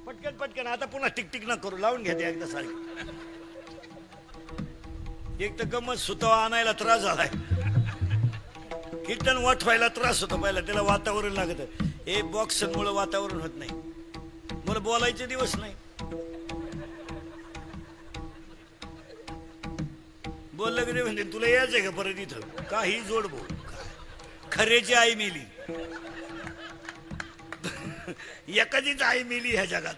पटकन पटकन आता पुन्हा टिकटिक न करू लावून घेते एकदा सारखी. एक तर गमत सुतवा आणायला त्रास झालाय. कीर्तन वाटवायला त्रास होतो पहिला त्याला वातावरण लागत. हे बॉक्समुळे वातावरण होत नाही. मला बोलायचे दिवस नाही. बोललं की नाही म्हणजे तुला यायचंय का परत इथं काही जोड बोल. खरेची आई मेली. एखादीच आई मेली ह्या जगात.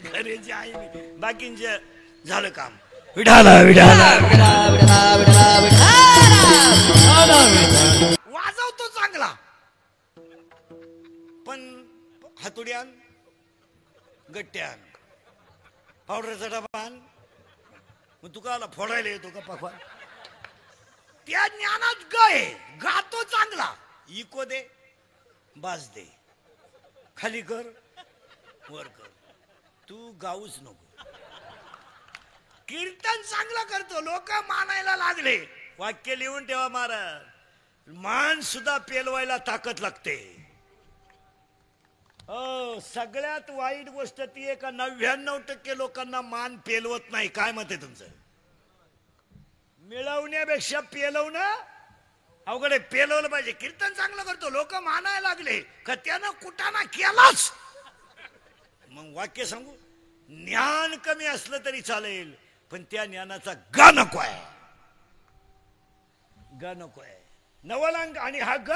खरेची आई मेली बाकींचे झालं काम. विठाला विठाला वाजवतो चांगला पण हातुड्यान गट्ट्यान पावडरचा डबा आण. मग तुका आला फोडायला येतो का पाखवा. त्या ज्ञानात गय गातो चांगला. इको दे बास दे खाली कर वर कर. तू गाऊच नको. कीर्तन चांगलं करतो लोक मानायला लागले. वाक्य लिहून ठेवा महाराज. मान सुद्धा पेलवायला ताकद लागते. सगळ्यात वाईट गोष्ट ती आहे का 99% लोकांना मान पेलवत नाही. काय मत आहे तुमचं. मिळवण्यापेक्षा पेलवणं अवघड आहे. पेलवलं पाहिजे. कीर्तन चांगलं करतो लोक मानायला लागले का त्यानं कुटाणा केलाच. मग वाक्य सांगू. ज्ञान कमी असलं तरी चालेल पण त्या ज्ञानाचा ग नको आहे. ग नको आहे. नवलांक आणि हा ग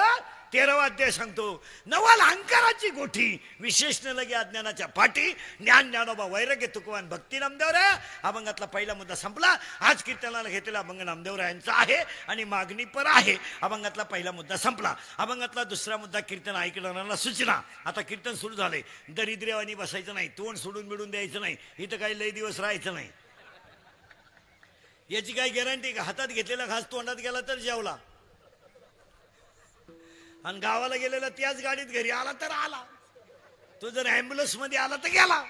13वा अध्याय सांगतो. नवलांकाराची गोठी विशेष न लगे अज्ञानाच्या पाठी. ज्ञान ज्ञानोबा वैराग्य तुकवान भक्ती नामदेवराय. अभंगातला पहिला मुद्दा संपला. आज कीर्तनाला घेतलेला अभंग नामदेवरायांचा आहे आणि मागणी पर आहे. अभंगातला पहिला मुद्दा संपला. अभंगातला दुसरा मुद्दा कीर्तन ऐकणाऱ्यांना सूचना. आता कीर्तन सुरू झाले. दरिद्र्यवानी बसायचं नाही. तोंड सोडून बिडून द्यायचं नाही. इथं काही लय दिवस राहायचं नाही. याची काय गॅरंटी का. हातात घेतलेला घास तोंडात गेला तर जेवला आणि गावाला गेलेला त्याच गाडीत घरी आला तर आला. तो जर ऍम्ब्युलन्स मध्ये आला तर गेला.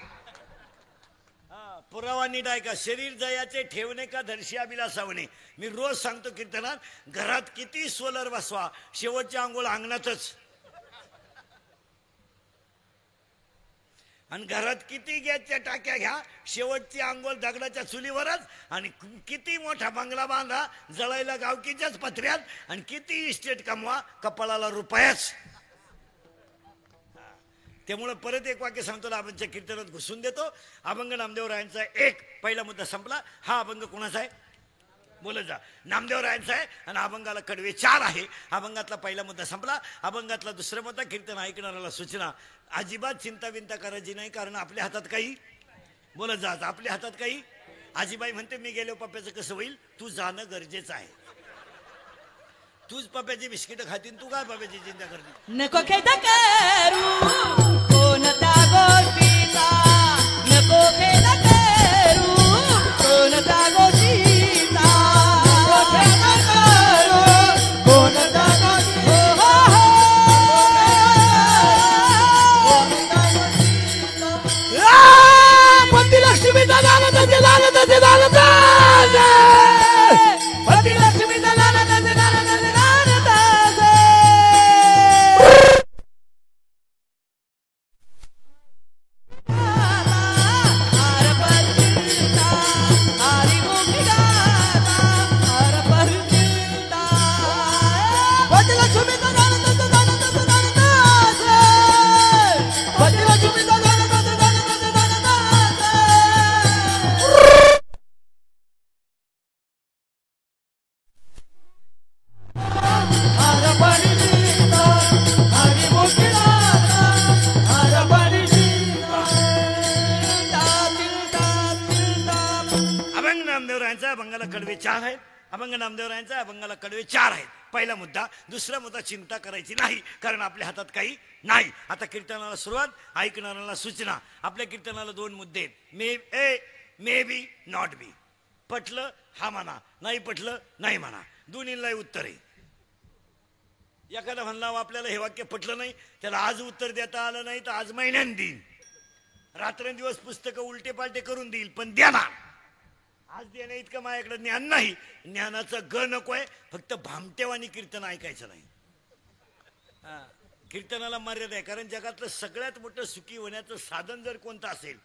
पुरावा नीट ऐका. शरीर जयाचे ठेवणे का धरशी अभिलाषावणे. मी रोज सांगतो कीर्तनात घरात किती सोलर बसवा शेवटची आंघोळ अंगणातच. आणि घरात किती गॅसच्या टाक्या घ्या शेवटची आंघोळ दगडाच्या चुलीवरच. आणि किती मोठा बंगला बांधा जळायला गावकीच्याच पत्र्यात. आणि किती इस्टेट कमवा कपाळाला रुपयाच. त्यामुळे परत एक वाक्य सांगतो आमच्या कीर्तनात घुसून देतो. अभंग नामदेवरायांचा एक पहिला मुद्दा संपला. हा अभंग कोणाचा आहे बोलत जा. नामदेवरायांचा आहे आणि अभंगाला कडवे 4 आहे. अभंगातला पहिला मुद्दा संपला. अभंगातला दुसरा मुद्दा कीर्तन ऐकणाऱ्याला सूचना. अजिबात चिंता विंता करायची नाही कारण आपल्या हातात काही बोलत जात. आपल्या हातात काही. आजीबाई म्हणते मी गेलो पप्प्याचं कसं होईल. तू जाणं गरजेचं आहे. तूच पप्प्याची बिस्किट खातीन. तू काय पप्प्याची चिंता करते. नको खेद करू कोणता गोष्टीचा. नको खेद करू कोणता गोष्टीचा. कोणता लक्ष्मीचा लाल दे लाल दे लाल दे लक्ष्मीचा लाल दे लाल दे लाल दे. अभंगाला कडवे 4 आहेत. अभंग नामदेवरायांचा अभंगाला कडवे 4 आहेत. पहिला मुद्दा. दुसरा मुद्दा चिंता करायची नाही कारण आपल्या हातात काही नाही. आता कीर्तनाला सुरुवात. ऐकणाऱ्याला सूचना. आपल्या कीर्तनाला 2 मुद्दे आहेत. May be not be. पटलं हा म्हणा. नाही पटलं नाही म्हणा. दोन्हीला उत्तर आहे. एखादा म्हणला आपल्याला हे वाक्य पटलं नाही त्याला आज उत्तर देता आलं नाही तर आज महिन्यान देईन. रात्रंदिवस पुस्तकं उलटे पालटे करून देईल पण देणार. आज देण्या इतकं माझ्याकडे ज्ञान नाही. ज्ञानाचं ग नकोय. फक्त भामटेवानी कीर्तन ऐकायचं नाही. कीर्तनाला मर्यादा आहे, कारण जगातलं सगळ्यात मोठं सुखी होण्याचं साधन जर कोणतं असेल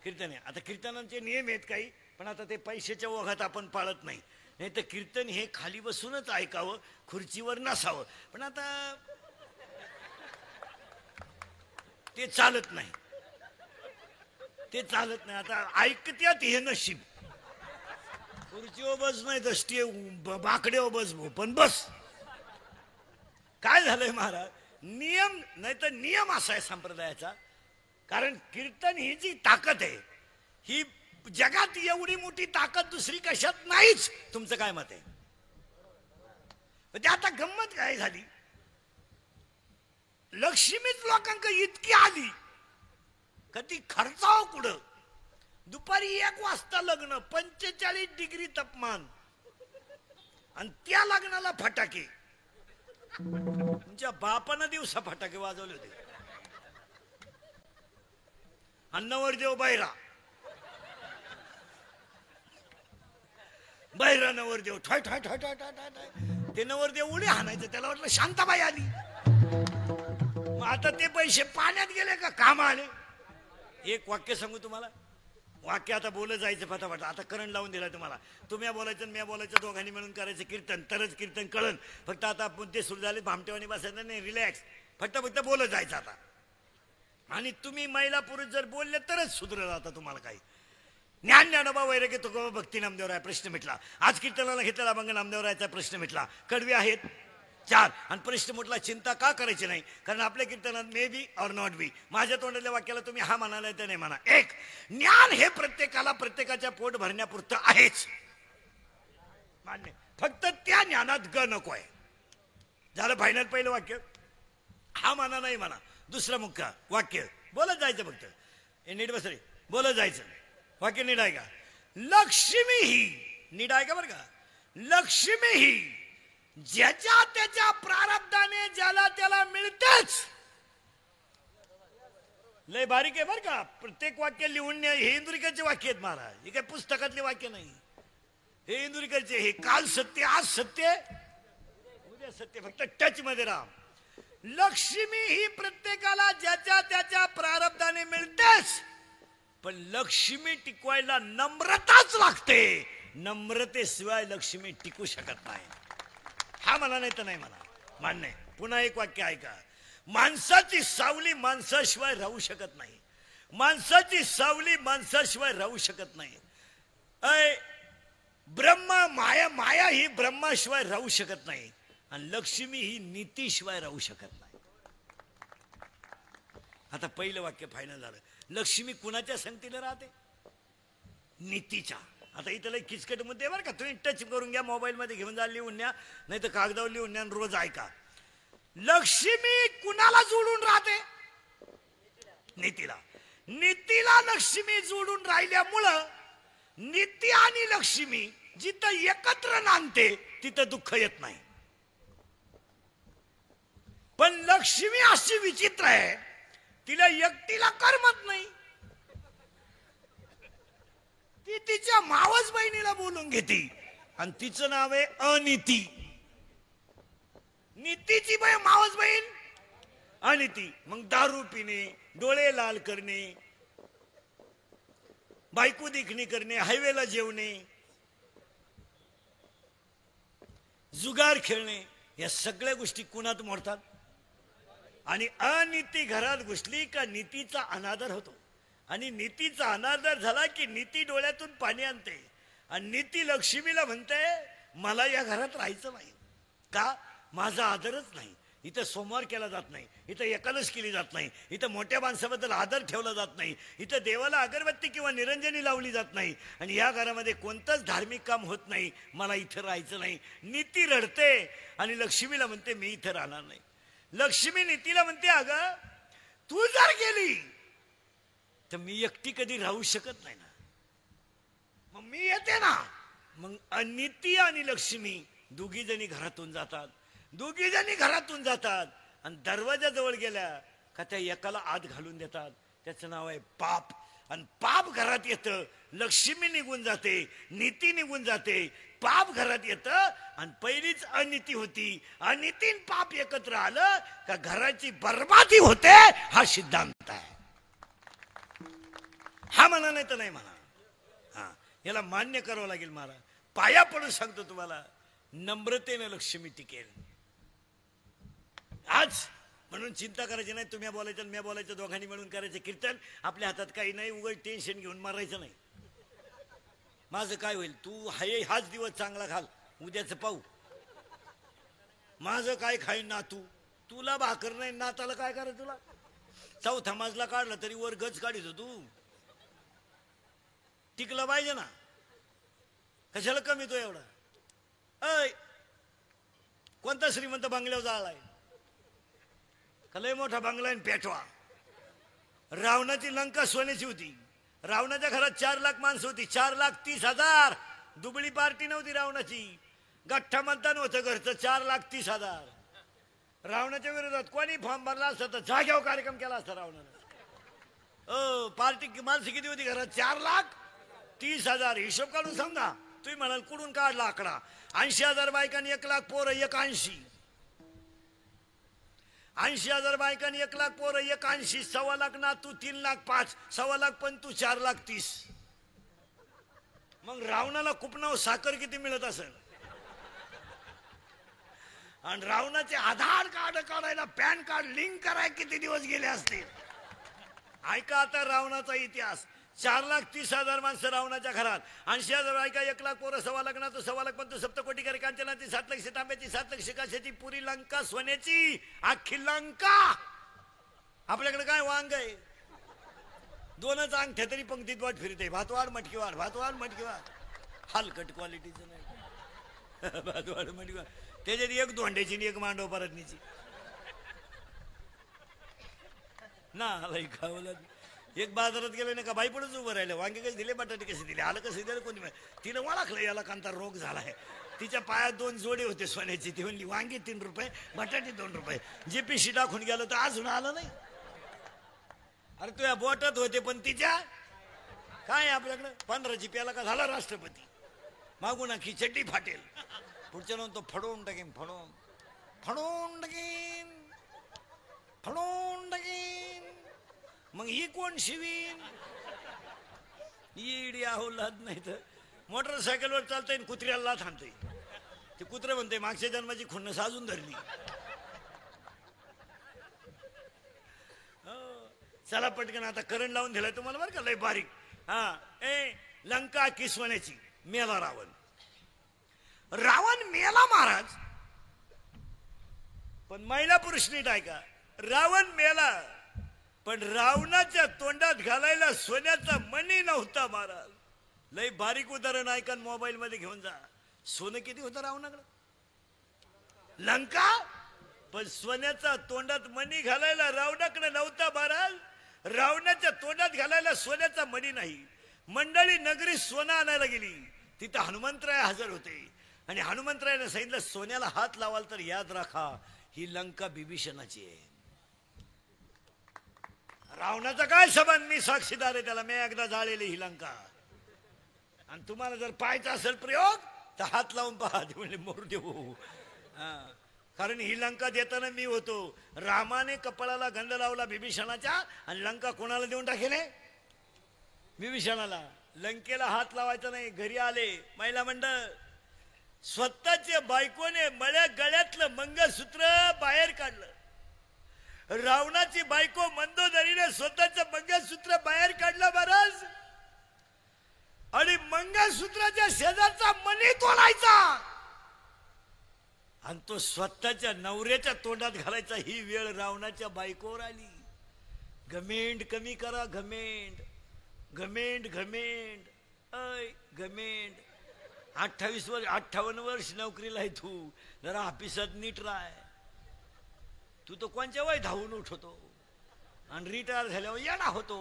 कीर्तन आहे. आता कीर्तनांचे नियम आहेत काही, पण आता ते पैशाच्या ओघात आपण पाळत नाही. नाही तर कीर्तन हे खाली बसूनच ऐकावं, खुर्चीवर नसावं. पण आता ते चालत नाही, ते चालत नाही. आता ऐकत्यात हे नशीब. खुर्चीवर बस नाही, दष्टी बाकड्यावर बस भाऊ, पण बस. काय झालंय महाराज, नियम नाही तर नियम असा आहे संप्रदायाचा. कारण कीर्तन ही जी ताकद आहे, ही जगात एवढी मोठी ताकद दुसरी कशात नाहीच. तुमचं काय मत आहे? म्हणजे आता गंमत काय झाली, लक्ष्मीच लोकांक इतकी आली कधी खर्चाव कुठं. दुपारी 1 वाजता लग्न, 45 डिग्री तापमान, आणि त्या लग्नाला फटाके. तुमच्या बापानं दिवसा फटाके वाजवले होते. आणि नवरदेव बैरा नवरदेव ठॉय ठॉय ठॉय ठॉय ठॉय ठॉय. ते नवरदेव उडी हाणायचं, त्याला वाटलं शांताबाई आली. मग आता ते पैसे पाण्यात गेले का काम आले. एक वाक्य सांगू तुम्हाला, वाक्य आता बोलत जायचं फटाफट. आता करंट लावून दिला तुम्हाला. तुम्ही बोलायचं मी बोलायचं, दोघांनी मिळून करायचं कीर्तन, तरच कीर्तन कळन. फक्त आता मुद्दे सुरू झाले, भामटेवानी बसायचं नाही, रिलॅक्स, फक्त बोलत जायचं आता. आणि तुम्ही महिला पुरुष जर बोलले तरच सुधरल. आता तुम्हाला काही ज्ञान ज्ञानोबा वैराग्य तुकोबा भक्ती नामदेवराय प्रश्न मिटला. आज कीर्तनाला घेतलेला अभंग नामदेवरायचा प्रश्न मिटला. कडवे आहेत 4. आणि प्रश्न म्हटला चिंता का करायची नाही, कारण आपल्या कीर्तनात मे बी और नॉट बी. माझ्या तोंडातल्या वाक्याला तुम्ही हा म्हणाला तर नाही म्हणा. 1, ज्ञान हे प्रत्येकाला प्रत्येकाच्या पोट भरण्यापुरतं आहेच, मान्य. फक्त त्या ज्ञानात ग नको आहे. झालं फायनल. पहिलं वाक्य हा म्हणा नाही म्हणा. दुसरं मुख्य वाक्य बोलत जायचं, फक्त हे नीट बस रे, बोलत जायचं. वाक्य नीट आहे का? लक्ष्मी ही नीट आहे का बरं का? लक्ष्मी ही ज्याच्या त्याच्या प्रारब्धाने ज्याला त्याला मिळतेच. लय बारीक आहे बर का. प्रत्येक वाक्य लिहून हे इंदुरीकरचे वाक्य आहेत महाराज, हे काय पुस्तकातले वाक्य नाही. हे इंदुरीकरचे, हे काल सत्य आज सत्य उद्या सत्य. फक्त टच मध्ये राहा. लक्ष्मी ही प्रत्येकाला ज्याच्या त्याच्या प्रारब्धाने मिळतेच, पण लक्ष्मी टिकवायला नम्रताच लागते. नम्रतेशिवाय लक्ष्मी टिकू शकत नाही. हा म्हणा नाही तर नाही म्हणा, मान्य. पुन्हा एक वाक्य ऐका. माणसाची सावली माणसाशिवाय राहू शकत नाही. माणसाची सावली माणसाशिवाय राहू शकत नाही. ब्रह्मा माया, माया ही ब्रह्माशिवाय राहू शकत नाही. आणि लक्ष्मी ही नीतीशिवाय राहू शकत नाही. आता पहिलं वाक्य फायनल झालं. लक्ष्मी कुणाच्या संगतीला राहते? नीतीच्या. आता इथं लय किचकट मुद्दे बरं का. तुम्ही टच करून घ्या, मोबाईल मध्ये घेऊन जा, लिहून न्या, नाही तर कागदावर लिहून न्या, रोज ऐका. लक्ष्मी कुणाला जोडून राहते? नीतीला. नीतीला लक्ष्मी जोडून राहिल्यामुळं नीती आणि लक्ष्मी जिथं एकत्र नांदते तिथं दुःख येत नाही. पण लक्ष्मी अशी विचित्र आहे, तिला एकटीला करमत नाही. ती तिच्या मावस बहिणीला बोलून घेते, आणि तिचं नाव आहे अनिती. नीतीची मावस बहीण अनिती. मग दारू पिणे, डोळे लाल करणे, बायको देखणी करणे, हायवेला जेवणे, जुगार खेळणे, या सगळ्या गोष्टी कुणात मोडतात? आणि अनिती घरात घुसली का नीतीचा अनादर होतो. आणि नीतीचा अनादर झाला की नीती डोळ्यातून पाणी आणते. आणि नीती लक्ष्मीला म्हणते मला या घरात राहायचं नाही. का? माझा आदरच नाही. इथं सोमवार केला जात नाही, इथं एकादश केली जात नाही, इथं मोठ्या माणसाबद्दल आदर ठेवला जात नाही, इथं देवाला अगरबत्ती किंवा निरंजनी लावली जात नाही, आणि या घरामध्ये कोणतंच धार्मिक काम होत नाही. मला इथं राहायचं नाही. नीती रडते आणि लक्ष्मीला म्हणते मी इथं राहणार नाही. लक्ष्मी नीतीला म्हणते अगं तू जर गेली तर मी एकटी कधी राहू शकत नाही ना, मग मी येते ना. मग नीती आणि लक्ष्मी दोघी जणी घरातून जातात. दोघी जणी घरातून जातात आणि दरवाजाजवळ गेल्या का त्या एकाला आत घालून देतात. त्याचं नाव आहे पाप. आणि पाप घरात येतं, लक्ष्मी निघून जाते, नीती निघून जाते. पाप घरात येतं आणि पहिलीच अनिती होती. अनितीन पाप एकत्र आलं का घराची बर्बादी होते. हा सिद्धांत आहे. हा म्हणा नाही तर नाही म्हणा. हा याला मान्य करावं लागेल. मला पाया पडून सांगतो तुम्हाला, नम्रतेने लक्ष्मी टिकेल. आज म्हणून चिंता करायची नाही. तुम्ही बोलायचं मी बोलायचं, दोघांनी मिळून करायचं कीर्तन. आपल्या हातात काही नाही. उगाच टेन्शन घेऊन मारायचं नाही. माझं काय होईल, तू हाच दिवस चांगला घाल, उद्याच पाहू. माझं काय खाईन ना तू, तुला भाकर नाही, नाताला काय करायचं. तुला चौथा माजला काढला तरी वर गच काढित तू. टिकलं पाहिजे ना. कशाला कमी तो एवढा. अय कोणता श्रीमंत बंगल्यावर जाळलाय का? लय मोठा बंगला आहे पेटवा. रावणाची लंका सोन्याची होती. रावणाच्या घरात 4 लाख माणसं होती. 4,30,000. दुबळी पार्टी नव्हती रावणाची. गठ्ठा मतदान होतं घरचं. 4,30,000. रावणाच्या विरोधात कोणी फॉर्म भरला असता तर जाग्यावर कार्यक्रम केला असता रावणानं. पार्टी माणसं किती होती घरात? 4,30,000. हिशोब काढून सांगा. तुम्ही म्हणाल कुठून काढला आकडा? 80,000 बायकांनी 1 लाख पोरं. 180. 80,000 बायकांनी 1 लाख पोरं. 180. 1.25 लाख ना तू. 3,05,000. 1.25 लाख पण तू. 4,30,000. मग रावणाला कुपनाव साखर किती मिळत असेल? आणि रावणाचे आधार कार्ड काढायला पॅन कार्ड लिंक करायला किती दिवस गेले असतील? ऐका आता रावणाचा इतिहास. 4,30,000 माणसं रावणाच्या घरात. 80,000 बायका. 1 लाख पोरं. 1.25 लाख ना तू. 1.25 लाख पण तू. सप्तकोटी कांचनाची. 7 लक्ष तांब्याची. 7 लक्ष काशाची. पुरी लंका सोन्याची. अख्खी लंका. आपल्याकडे काय वांग आहे? 2च अंगठ्या तरी पंक्तीत वाट फिरते. भातवाड मटकीवाड. भातवाड मटकीवाड. हलकट क्वालिटीचं नाही. भातवाड मटकीवाड. त्याच्यात 1 धोंड्याची आणि 1 मांडव परतनीची ना. खावलं. एक बाजारात गेलो नाही का बाई पुढेच उभं राहिलं. वांगे कसे दिले, बटाटे कसे दिले, आलं कसं दिलं कोणी. तिनं ओळखलं याला कांता रोग झालाय. तिच्या पायात 2 जोडे होते सोन्याचे. ती म्हणली वांगे 3 रुपये, बटाटे 2 रुपये. जे पिशी टाकून गेलो तर अजून आलं नाही. अरे तुझ्या बोटात होते पण तिच्या काय आपल्याकडं 15ची प्याला का झाला राष्ट्रपती. मागून आखी चड्डी फाटेल. पुढच्या नंतर तो फडवून टाकेन. फडवून टाकेन. मग ही कोण शिवीन? ईडी आहोलाद नाही तर मोटरसायकलवर चालतंय कुत्र्याला थांबतोय. ते कुत्रे म्हणते मागच्या जन्माची खुन्न साजून धरली. चला पटकन आता करंट लावून दिलाय तुम्हाला बरं का लय बारीक. लंका किसवण्याची. मेला रावण. रावण मेला महाराज. पण महिला पुरुष नीट ऐका. रावण मेला पण रावणाच्या तोंडात घालायला सोन्याचा मणी नव्हता महाराज. लय बारीक उदाहरण ऐका. मोबाईल मध्ये घेऊन जा. सोनं किती होतं रावणाकडे? लंका. पण सोन्याचा तोंडात मणी घालायला रावणाकडे नव्हता महाराज. रावणाच्या तोंडात घालायला सोन्याचा मणी नाही. मंडळी नगरी सोनं आणायला गेली. तिथं हनुमंतराय हजर होते आणि हनुमंतरायाने सांगितलं सोन्याला हात लावाल तर याद राखा ही लंका बिभीषणाची आहे. रावणाचा काय संबंध? मी साक्षीदार आहे त्याला. मी एकदा जाळलेली ही लंका. आणि तुम्हाला जर पाहायचा असेल प्रयोग तर हात लावून पहा. ते म्हणले मोरू देऊ. कारण ही लंका देताना मी होतो. रामाने कपाळाला गंध लावला बिभीषणाच्या आणि लंका कोणाला देऊन टाकेले? बिभीषणाला. लंकेला हात लावायचा नाही. घरी आले महिला मंडळ. स्वतःच्या बायकोने मळ्या गळ्यातलं मंगळसूत्र बाहेर काढलं. रावणाची बायको मंदोदरीने स्वतःचं मंगळसूत्र बाहेर काढलं महाराज. आणि मंगळसूत्राच्या शेजारचा मणी तोलायचा आणि तो स्वतःच्या नवऱ्याच्या तोंडात घालायचा. ही वेळ रावणाच्या बायकोवर आली. घमेंड कमी करा. घमेंड घमेंड घमेंड. घमेंड. 58 वर्ष नोकरीला आहे तू. जरा ऑफिसात नीट राह. तू तो कोणच्या वय धावून उठवतो आणि रिटायर झाल्यावर येणा होतो.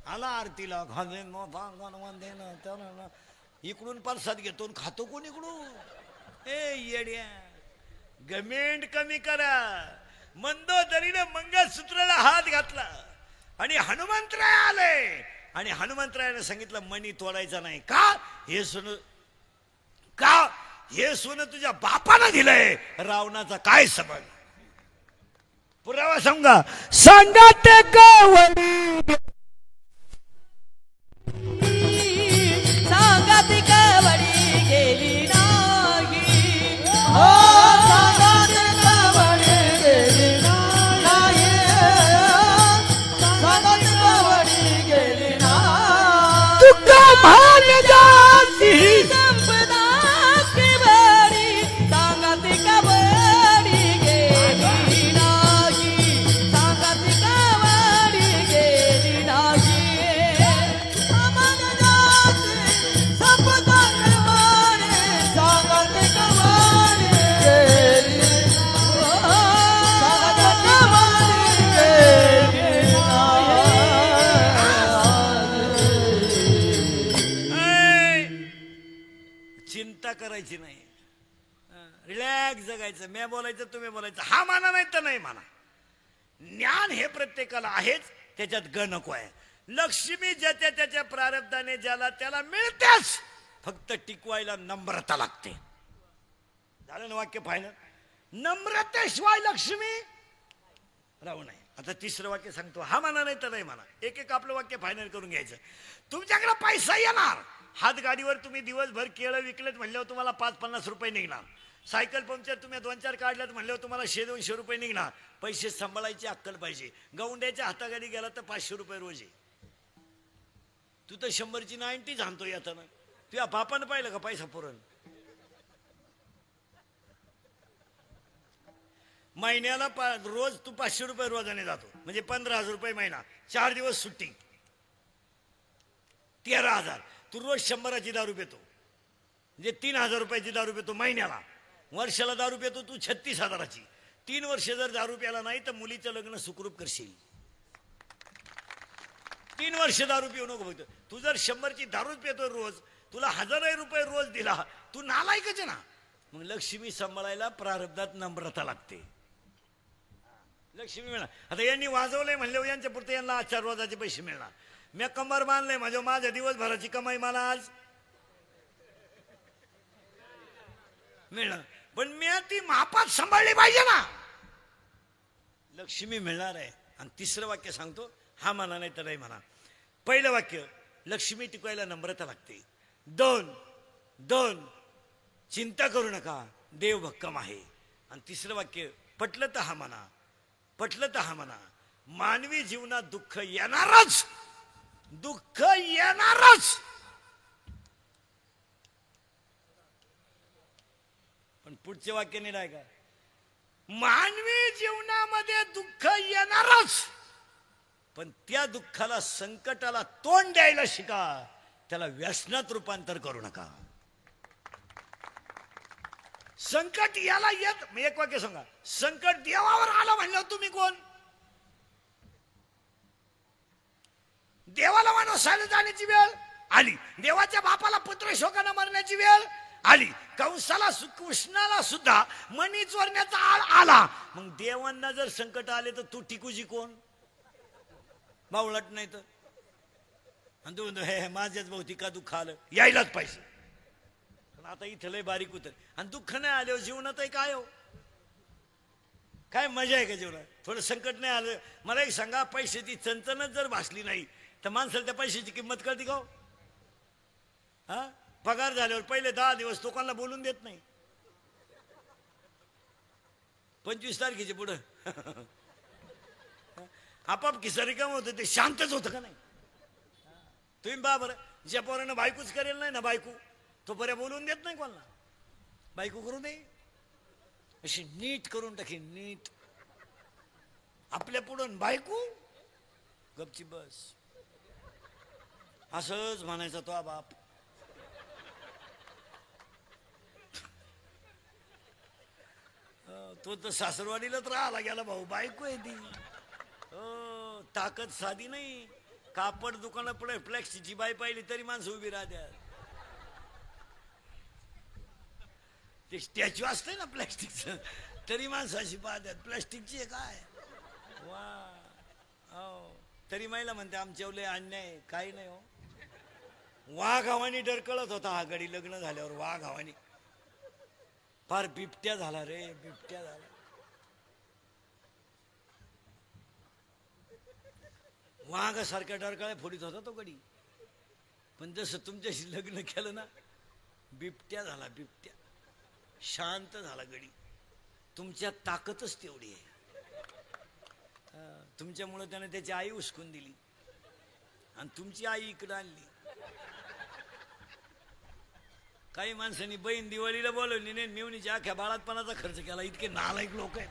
आला आरतीला घालेन इकडून प्रसाद घेतो खातो कोण इकडून. येड्या. गमेंड कमी करा. मंदोदरीने मंगळसूत्राला हात घातला आणि हनुमंतराय आले आणि हनुमंतरायाने सांगितलं मणी तोडायचा नाही. का? हे सोनं तुझ्या बापानं दिलंय. रावणाचा काय संबंध? पुरावा सांगा. सांगत कवडी सांगाती कवडी गेली नाही. हो सांगाती कवडी गेली नाही. सांगाती कवडी गेली नाही. तुका भान जाती संपदा केवडी सांगाती कवडी गेली नाही. सांगाती कवडी गेली नाही. अमन जाती संपदा केवडी सांगाती कवडी गेली नाही. सांगाती कवडी गेली नाही. चिंता करायची नाही. रिलॅक्स जगायचं. मी बोलायचं तुम्ही बोलायचं. हा माना नाही तर नाही माना. ज्ञान हे प्रत्येकाला आहेच. त्याच्यात ग नको आहे. लक्ष्मी ज्याच्या त्याच्या प्रारब्धाने ज्याला त्याला मिळतेच. फक्त टिकवायला नम्रता लागते. झालं ना वाक्य फायनल. नम्रतेशिवाय लक्ष्मी राहू नये. आता तिसरं वाक्य सांगतो. हा माना नाही तर नाही माना. एक एक आपलं वाक्य फायनल करून घ्यायचं. तुमच्याकडे पैसा येणार. हात गाडीवर तुम्ही दिवसभर केळं विकलेत म्हणल्यावर तुम्हाला 5-50 रुपये निघणार. सायकल पंक्चर तुम्ही 2-4 काढल्यात म्हणल्यावर तुम्हाला 100-200 रुपये निघणार. पैसे सांभाळायची अक्कल पाहिजे. गौंड्याच्या हातागाडी गेला तर 500 रुपये रोज आहे. तू तर 100ची 90 आणतो येताना. तुझ्या बापानं पाहिलं का पैसा पुरण? महिन्याला रोज तू 500 रुपये रोजाने जातो म्हणजे 15,000 रुपये महिना. 4 दिवस सुट्टी 13,000. तू रोज 100ची दारू पितो म्हणजे 3,000 रुपयाची दारू पितो महिन्याला. वर्षाला दारू पितो तू 36,000ची. 3 वर्ष जर दारू प्याला नाही तर मुलीचं लग्न सुखरूप करशील. 3 वर्ष दारू पिऊ नको फक्त. तू जर 100ची दारू पितो रोज, तुला 1,000 रुपये रोज दिला, तू नालायकच ना. मग लक्ष्मी सांभाळायला प्रारब्धात नम्रता लागते. लक्ष्मी मिळणार. आता यांनी वाजवलंय म्हणल्यावर यांच्या पुरते यांना 4 रोजाचे पैसे मिळणार. मी कंबर बांधलंय माझ्या दिवसभराची कमाई मला आज मिळणार. पण मी ती मापात सांभाळली पाहिजे ना. लक्ष्मी मिळणार आहे. आणि तिसरं वाक्य सांगतो. हा म्हणा नाही तर नाही म्हणा. पहिलं वाक्य लक्ष्मी टिकवायला नम्रता लागते. 2 चिंता करू नका देव भक्कम आहे. आणि तिसरं वाक्य पटलं तर हा म्हणा. पटलं तर हा म्हणा. मानवी जीवनात दुःख येणारच. दुःख येणारच. पण पुढचे वाक्य नाही आहे का? मानवी जीवनामध्ये दुःख येणारच. पण त्या दुःखाला संकटाला तोंड द्यायला शिका. त्याला व्यसनात रूपांतर करू नका. संकट याला येत. मी एक वाक्य सांगा. संकट देवावर आलं म्हणलं तुम्ही कोण? देवाला माणूस जाण्याची वेळ आली. देवाच्या बापाला पुत्र शोकानं मरण्याची वेळ आली. कंसाला कृष्णाला सुद्धा मणी चोरण्याचा आळ आला. मग देवांना जर संकट आले तर तू टिकूजी कोण? बावळट नाही तर. आणि तू म्हणतो हे माझ्याच भौतिका दुःख आलं. यायलाच पाहिजे. पण आता इथं लय बारीक उतर. आणि दुःख नाही आले जीवनात काय हो? काय मजा आहे का जीवनात? थोडं संकट नाही आलं. मला एक सांगा. पैशाची चणचणच जर भासली नाही तर माणसाला त्या पैशाची किंमत कळते का? हा पगार झाल्यावर पहिले 10 दिवस लोकांना बोलून देत नाही. 25 तारखेचे पुढं आपाप खिसा रिकाम होतं. ते शांतच होतं का नाही? तुम्ही बा बरं. ज्या पोरानं बायकोच करेल नाही ना बायको, तो पर्या बोलून देत नाही कोणाला. बायको करू दे अशी नीट करून टाकी. नीट आपल्या पुढं बायको गपची बस. असंच म्हणायचा तो बाप. तो तर सासरवाडीलाच राहायला गेला भाऊ. बायको आहे ती. ताकद साधी नाही. कापड दुकानात पुढे प्लॅस्टिकची बाई पाहिली तरी माणसं उभी राहत्यात. ते स्टॅच्यू असते ना प्लॅस्टिकचं तरी माणसं अशी पाहतात. प्लॅस्टिकची आहे काय? वा तरी महिला म्हणते आमच्यावले अन्याय काही नाही हो. वाघावानी डरकळत होता हा गडी लग्न झाल्यावर. वाघावानी फार बिबट्या झाला रे, बिबट्या झाला. वाघासारख्या डरकाळ्या फोडीत होता तो गडी. पण जसं तुमच्याशी लग्न केलं ना, बिबट्या झाला, बिबट्या. शांत झाला गडी. तुमच्या ताकदच तेवढी आहे. तुमच्यामुळे त्याने त्याची आई उचकून दिली आणि तुमची आई इकडे आणली. काही माणसांनी बहीण दिवाळीला बोलवली नाही, मेवणीच्या अख्ख्या बाळातपणाचा खर्च केला. इतके नालायक लोक आहेत.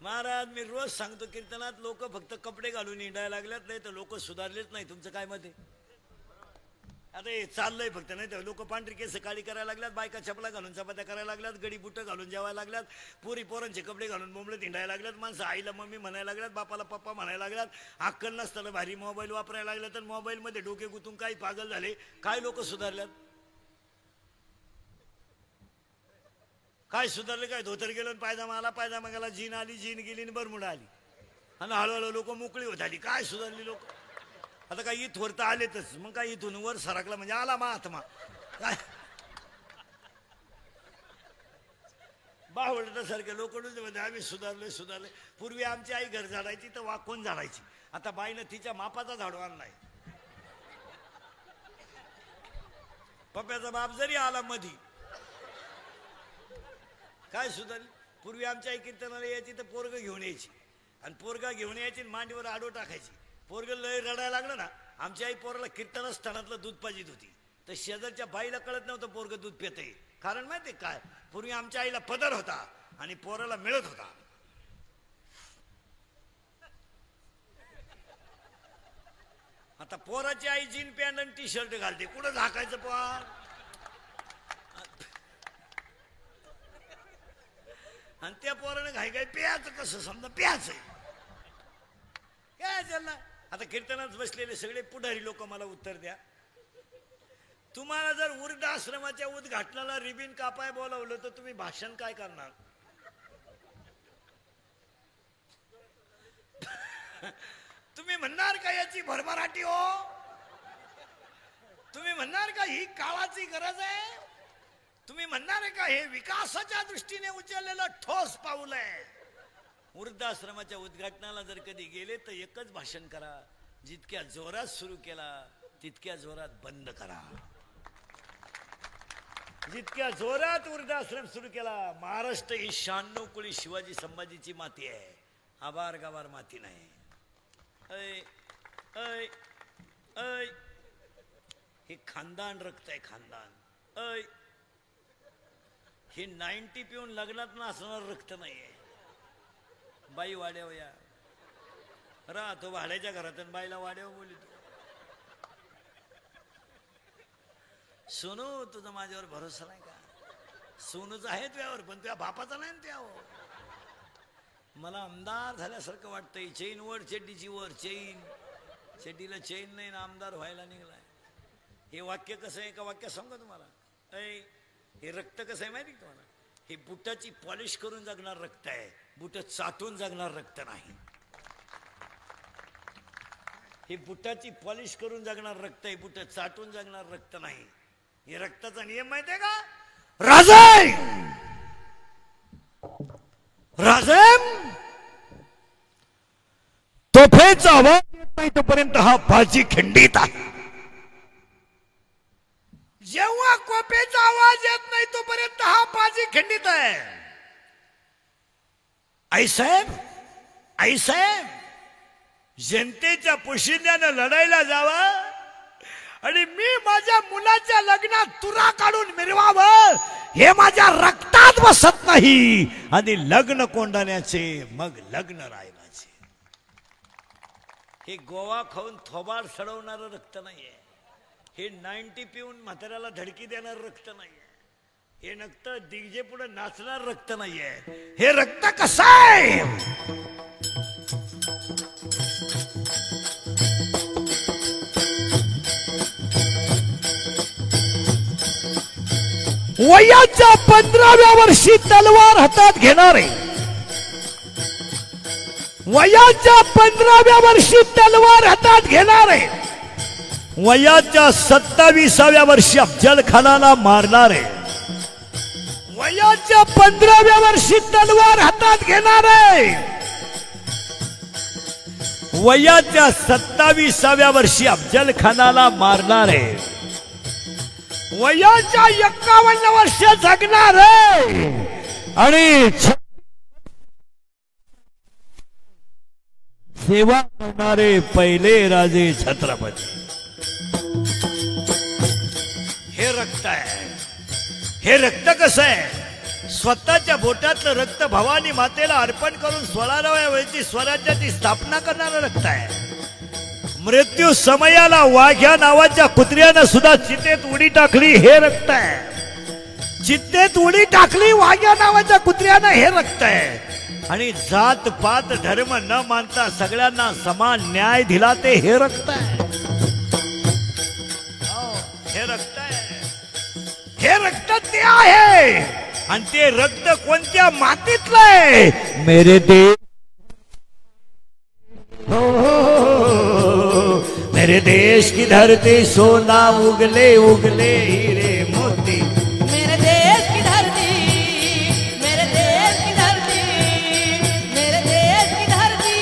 महाराज मी रोज सांगतो कीर्तनात, लोक फक्त कपडे घालून हिंडायला लागल्यात, नाही तर लोक सुधारलेच नाही. तुमचं काय मत आहे? आता हे चाललंय फक्त, नाही तर लोक पांढरी केस काळी करायला लागल्यात, बायका चपला घालून चपात्या करायला लागल्यात, गडी बुटं घालून जेवायला लागल्यात, पुरी पोरांचे कपडे घालून बोंबलत हिंडायला लागल्यात, माणसं आईला मम्मी म्हणायला लागल्यात, बापाला पप्पा म्हणायला लागल्यात, अक्कल नसताना भारी मोबाईल वापरायला लागल्यात, तर मोबाईलमध्ये डोके गुतून काही पागल झाले. काय लोक सुधारल्यात? काय सुधारले? काय धोतर गेलं, पायजामा आला, पायजामा गेला, जीन आली, जीन गेली आणि बरमुडा आली आणि हळूहळू लोक मोकळी होत आली. काय सुधारली लोक? आता काय इथवर तर आलेतच, मग काय इथून वर सरकला म्हणजे आला महात्मा. काय बावळटासारखे लोक म्हणजे आम्ही सुधारलोय सुधारलोय. पूर्वी आमची आई घर झाडायची तर वाकून झाडायची, आता बाईनं तिच्या मापाचा झाडू आणलाय. पप्प्याचा बाप जरी आला मधी, काय सुधारली? पूर्वी आमच्या आई कीर्तनाला यायची तर पोरग घेऊन यायची आणि पोरगा घेऊन यायची आणि मांडीवर आडो टाकायची. पोरग लय रडायला लागलं ना, आमची आई पोराला कीर्तन स्थानातलं दूध पाजित होती, तर शेजारच्या बाईला कळत नव्हतं पोरग दूध पितंय. कारण माहिती काय, पूर्वी आमच्या आईला पदर होता आणि पोराला मिळत होता. आता पोराची आई जीन पॅन्ट आणि टी शर्ट घालते, कुठं झाकायचं पण? आणि त्या पोराने घाई घाई प्यायचं कसं? समजा प्यायचंय काय त्यांना? आता कीर्तनात बसलेले सगळे पुढारी लोक मला उत्तर द्या. तुम्हाला जर वृद्धाश्रमाच्या उद्घाटनाला रिबीन कापाय बोलावलं तर तुम्ही भाषण काय करणार? तुम्ही म्हणणार का याची भरभराटी हो? तुम्ही म्हणणार का ही काळाची गरज आहे? तुम्ही म्हणणार आहे का हे विकासाच्या दृष्टीने उचललेलं ठोस पाऊल आहे? वृद्धाश्रमाच्या उद्घाटनाला जर कधी गेले तर एकच भाषण करा, जितक्या जोरात सुरू केला तितक्या जोरात बंद करा. जितक्या जोरात वृद्धाश्रम सुरू केला, महाराष्ट्र ही 96 कुळी शिवाजी संभाजीची माती आहे, आभार गाभार माती नाही. ऐ ऐ ऐ हे खानदान रक्त आहे, खानदान. ऐ हे 90 पिऊन लग्नात नाचणार रक्त नाहीये. बाई वाड्याव या राहतो भाड्याच्या घरात, बाईला वाड्याव बोलितो. सोनू तुझा माझ्यावर भरोसा नाही का? सोनूच आहे तुझ्यावर, पण तुझ्या बापाचा नाही तुझ्यावर. मला आमदार झाल्यासारखं वाटतंय. चेन वर चड्डीची वर चेन, चड्डीला चेन नाही ना आमदार व्हायला निघलाय. हे वाक्य कसं आहे? का वाक्य सांगा तुम्हाला. ऐ हे रक्त कसं आहे माहिती तुम्हाला? हे बुटाची पॉलिश करून जगणार रक्त आहे, बुट चाटून जगणार रक्त नाही. हे बुटाची पॉलिश करून जगणार रक्त आहे, बुट चाटून जगणार रक्त नाही. हे रक्ताचा नियम माहिती आहे का? राजे राजे तोफेचा आवाज येत नाही तोपर्यंत हा बाजी खंडित आहे. जेव्हा कोपेचा आवाज येत नाही तोपर्यंत हा बाजी खंडित आहे. आई साहेब जनतेच्या पोशिंद्यानं लढायला जावा आणि मी माझ्या मुलाच्या लग्नात तुरा काढून मिरवावं हे माझ्या रक्तात बसत नाही. आणि लग्न कोंडाण्याचे मग लग्न रायबाचे. हे गोवा खाऊन थोबाड सडवणारं रक्त नाहीये. हे 90 पिऊन म्हाताऱ्याला धडकी देणार रक्त नाहीये. हे रक्त दिग्जे पुढे नाचणार रक्त नाहीये. हे रक्त कसं आहे? वयाच्या 15व्या वर्षी तलवार हातात घेणारे, वयाच्या 15व्या वर्षी तलवार हातात घेणारे, वयाच्या 27व्या वर्षी अफजल खानाला मारणारे, वयाच्या 15व्या वर्षी तलवार हातात घेणारे, वयाच्या 27व्या वर्षी अफजल खानाला मारणारे, वयाच्या 51 वर्ष जगणारे आणि सेवा करणारे पहिले राजे छत्रपती. हे रक्त आहे. हे रक्त कसं आहे? स्वतःच्या बोटातलं रक्त भवानी मातेला अर्पण करून 16व्या वेळची स्वराज्याची स्थापना करणारं रक्त आहे. मृत्यू समयाला वाघ्या नावाच्या कुत्र्यानं सुद्धा चितेत उडी टाकली, हे रक्त आहे. चितेत उडी टाकली वाघ्या नावाच्या कुत्र्यानं, हे रक्त आहे. आणि जात पात धर्म न मानता सगळ्यांना समान न्याय दिला, ते हे रक्त आहे. हे रक्त आहे. हे रक्त ते आहे. आणि ते रक्त कोणत्या मातीतलं आहे? मेरे देश, मेरे देश की धरती सोना उगले उगले हीरे मोती. मेरे देश की धरती, मेरे देश की धरती, मेरे देश की धरती.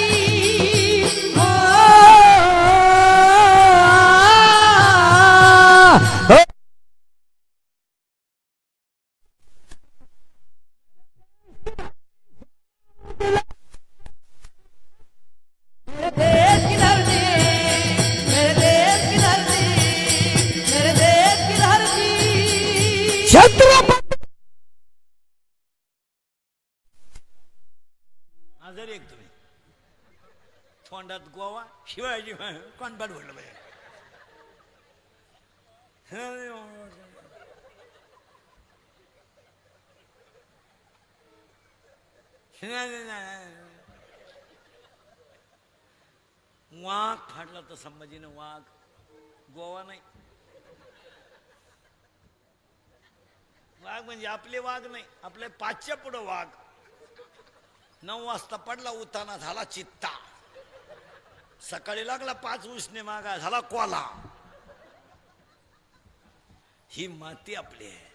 मेरे देश की धरती, मेरे देश की धरती, मेरे देश की धरती. छत्रपती. आजारी एक तुम्ही तोंडात गोवा शिवाजी कोण पाठ बोललं पाहिजे. वाघ फाडला तर संभाजीनं, वाघ गोवा नाही. वाघ म्हणजे आपले वाघ नाही, आपले 5च्या पुढं वाघ. 9 वाजता पडला उताना, झाला चित्ता. सकाळी लागला 5 उसने मागा, झाला कोला. ही माती आपली आहे.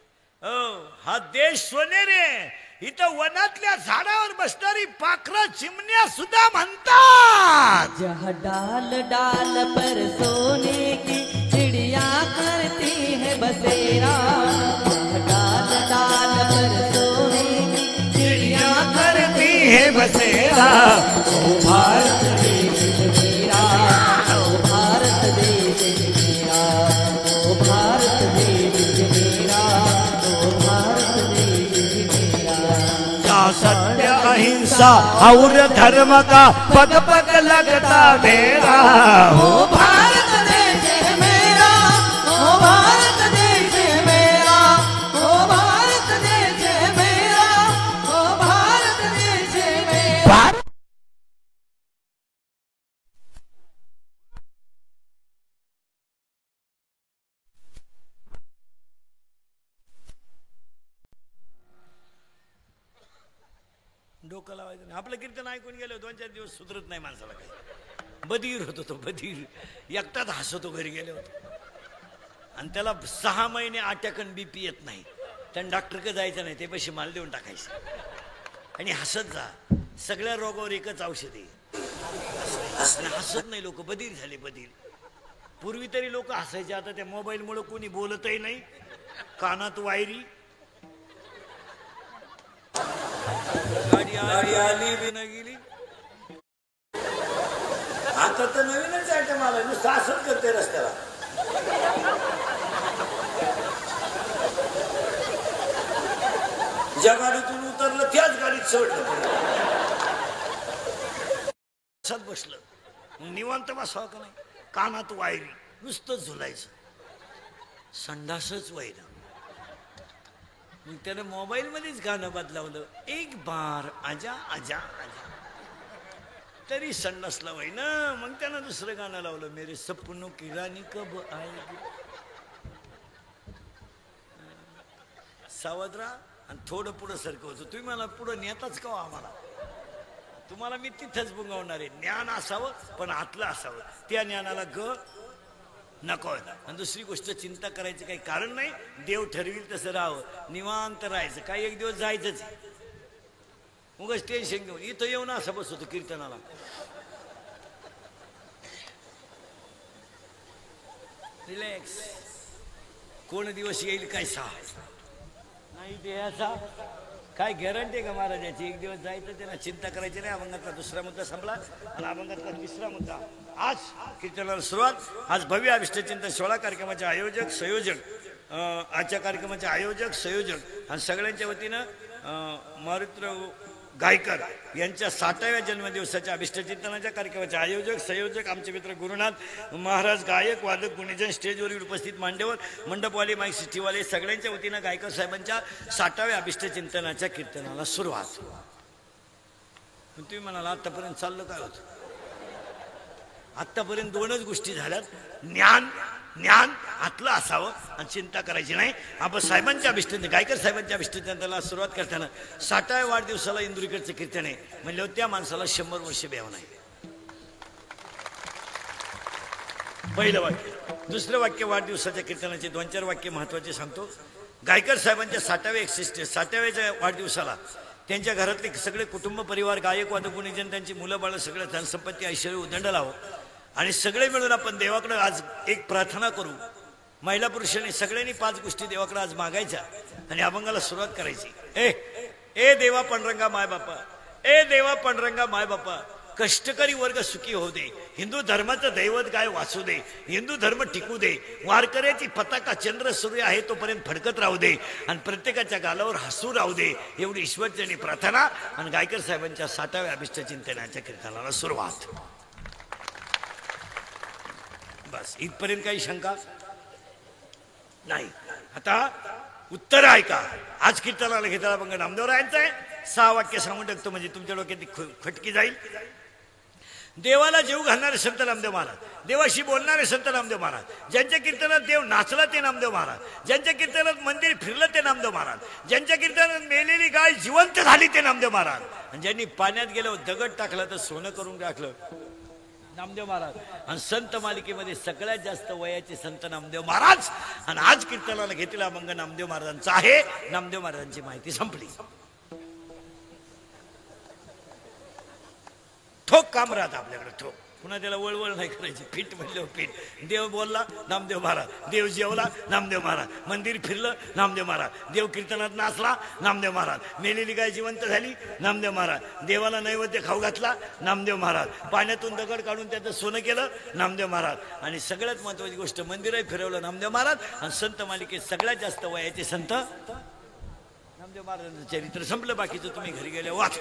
हा देश सोनेरी आहे. इथं वनातल्या झाडावर बसणारी पाखरं चिमण्या सुद्धा म्हणतात. जहाँ डाल डाल पर सोने की चिड़िया करती है बसेरा. जहाँ डाल डाल पर सोने की चिड़िया करती है बसेरा. ओ भारत देश मेरा, ओ भारत देश मेरा, ओ भारत देश मेरा, ओ भारत देश मेरा. जहाँ सत्य अहिंसा और धर्म का पग पग लगता मेरा. ओ भारत देश मेरा, ओ भारत देश मेरा, ओ भारत देश मेरा, ओ भारत देश मेरा. डोकं लावायचं नाही. आपलं कीर्तन ऐकून गेलो 2-4 दिवस सुधरत नाही माणसाला. काही बधीर होतो तो, बधीर. एकटाच हसतो घरी गेले होतो. आणि त्याला 6 महिने अटॅक बीपी येत नाही. त्यानं डॉक्टरकडे जायचं नाही, ते पैसे माल देऊन टाकायचे आणि हसत जा. सगळ्या रोगावर एकच औषध आहे. हसत नाही लोक, बधीर झाले, बधीर. पूर्वी तरी लोक हसायचे, आता त्या मोबाईलमुळे कोणी बोलतही नाही. कानात वायरी. गाडी आली बी न गेली. आता तर नवीनच आयटम आलाय, नुसतं असंच करते रस्त्याला. ज्या गाडीतून उतरलं त्याच गाडीत सोडलं. बसलं निवांत बसावं का नाही. कानात वायरी, नुसतं झुलायचं. संडासच वाहिलं. मग त्याने मोबाईल मध्येच गाणं बदलावलं, एक बार आजा आजा आजा. तरी संडासला वय ना. मग त्यानं दुसरं गाणं लावलं, मेरे सपनों की रानी कब आएगी. सावध राहा आणि थोडं पुढं सरकवतो. तुम्ही मला पुढं नेताच का आम्हाला. तुम्हाला मी तिथंच बुंगवणार आहे. ज्ञान असावं पण आतलं असावं. त्या ज्ञानाला नको. आणि दुसरी गोष्ट चिंता करायची काही कारण नाही. देव ठरविल तसं राहावं, निवांत राहायचं. काही एक दिवस जायचंच. उगाच टेन्शन घेऊन इथं येऊन असं बसतो कीर्तनाला. रिलॅक्स. कोण दिवस येईल काय नाही देहाचा काय गॅरंटी का महाराजाची. एक दिवस जायचं, त्यांना चिंता करायची नाही. अभंगातला दुसरा मुद्दा संपला आणि अभंगातला तिसरा मुद्दा. आज कीर्तनाला सुरुवात. आज भव्य अभिष्टचिंतन सोहळा कार्यक्रमाचे आयोजक संयोजक, आजच्या कार्यक्रमाचे आयोजक संयोजक आणि सगळ्यांच्या वतीनं मारुत्र गायकर यांच्या 60व्या जन्मदिवसाच्या अभिष्टचिंतनाच्या कार्यक्रमाचे आयोजक संयोजक आमचे मित्र गुरुनाथ महाराज, गायक वादक गुणीजन, स्टेजवरील उपस्थित मांडेवर, मंडपवाले, माईक सिस्टीवाले, सगळ्यांच्या वतीनं गायकर साहेबांच्या 60व्या अभिष्टचिंतनाच्या कीर्तनाला सुरुवात. तुम्ही म्हणाला आतापर्यंत चाललं काय होतं? आतापर्यंत दोनच गोष्टी झाल्यात. ज्ञान आतलं असावं आणि चिंता करायची नाही. आपण साहेबांच्या अभिष्टचिंतन, गायकर साहेबांच्या अभिष्टचिंतनाला सुरुवात करताना 60व्या वाढदिवसाला इंदुरीकडचं कीर्तन आहे म्हणल्यावर त्या माणसाला 100 वर्ष ब्याव नाही. पहिलं वाक्य. दुसरं वाक्य वाढदिवसाच्या कीर्तनाचे 2-4 वाक्य महत्वाचे सांगतो. गायकर साहेबांच्या 60व्या वाढदिवसाला त्यांच्या घरातले सगळे कुटुंब परिवार, गायक वादक गुणीजन, त्यांची मुलं बाळ, सगळं धनसंपत्ती ऐश्वर्य उदंड लावं आणि सगळे मिळून आपण देवाकडे आज एक प्रार्थना करू. महिला पुरुषांनी सगळ्यांनी 5 गोष्टी देवाकडे आज मागायच्या आणि अभंगाला सुरुवात करायची. ए देवा पांडुरंगा माय बापा, ए देवा पांडुरंगा माय बापा, कष्टकरी वर्ग सुखी होऊ दे, हिंदू धर्माचं दैवत गाय वाचू दे, हिंदू धर्म टिकू दे, वारकऱ्याची पताका चंद्र सूर्य आहे तोपर्यंत फडकत राहू दे आणि प्रत्येकाच्या गालावर हसू राहू दे, एवढी ईश्वरचरणी प्रार्थना. आणि गायकर साहेबांच्या 60व्या अभिष्टचिंतनाच्या कीर्तनाला सुरुवात. बस इथपर्यंत काही शंका नाही. आता उत्तर ऐका. आज कीर्तनाला घेतला अभंग नामदेवरायांचा आहे. 6 वाक्य सांगून टाकतो म्हणजे तुमच्या डोक्यात खटकी जाईल. देवाला जीव घालणारे संत नामदेव महाराज, देवाशी बोलणारे संत नामदेव महाराज, ज्यांच्या कीर्तनात देव नाचला ते नामदेव महाराज, ज्यांच्या कीर्तनात मंदिर फिरलं ते नामदेव महाराज, ज्यांच्या कीर्तनात मेलेली गाय जिवंत झाली ते नामदेव महाराज, आणि ज्यांनी पाण्यात गेल्यावर दगड टाकला तर सोनं करून टाकलं नामदेव महाराज. आणि संत मालिकेमध्ये सगळ्यात जास्त वयाचे संत नामदेव महाराज. आणि आज कीर्तनाला घेतलेला अभंग नामदेव महाराजांचा आहे. नामदेव महाराजांची माहिती संपली. ठोक काम राहत आपल्याकडे, ठोक. पुन्हा त्याला वळवळ नाही करायची. पीठ म्हणलं पीठ. देव बोलला नामदेव महाराज, देव जेवला नामदेव महाराज, मंदिर फिरलं नामदेव महाराज, देव कीर्तनात नाचला नामदेव महाराज, मेलेली गाय जिवंत झाली नामदेव महाराज, देवाला नैवेद्य खाऊ घातला नामदेव महाराज, पाण्यातून दगड काढून त्याचं सोनं केलं नामदेव महाराज, आणि सगळ्यात महत्वाची गोष्ट मंदिरही फिरवलं नामदेव महाराज. आणि संत मालिकेत सगळ्यात जास्त वयाचे संत नामदेव महाराजांचं चरित्र संपलं. बाकीचं तुम्ही घरी गेले वाच.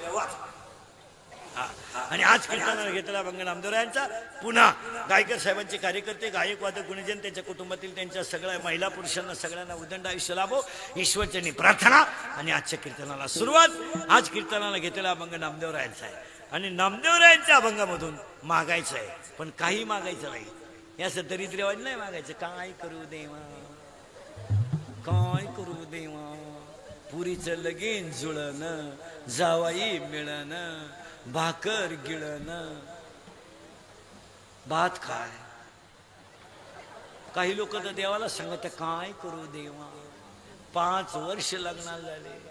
आणि आज कीर्तनाला घेतला अभंग नामदेवरायांचा. पुन्हा गायकर साहेबांचे कार्यकर्ते, गायक वादक गुणीजन, त्यांच्या कुटुंबातील त्यांच्या सगळ्या महिला पुरुषांना सगळ्यांना उदंड आयुष्य लाभो, ईश्वरचरणी प्रार्थना. आणि आजच्या कीर्तनाला सुरुवात. आज कीर्तनाला घेतलेला अभंग नामदेवरायांचा आहे. आणि नामदेवरायांच्या अभंगामधून मागायचं आहे, पण काही मागायचं नाही. याचं दरिद्र्यवाद नाही मागायचं. काय करू देवा, काय करू देवा, पुरीचं लगीन जुळण, जावाई मिळण, भाकर गिळण, भात खाय. काही लोक तर देवाला सांगत काय करू देवा, 5 वर्ष लग्नाला झाले.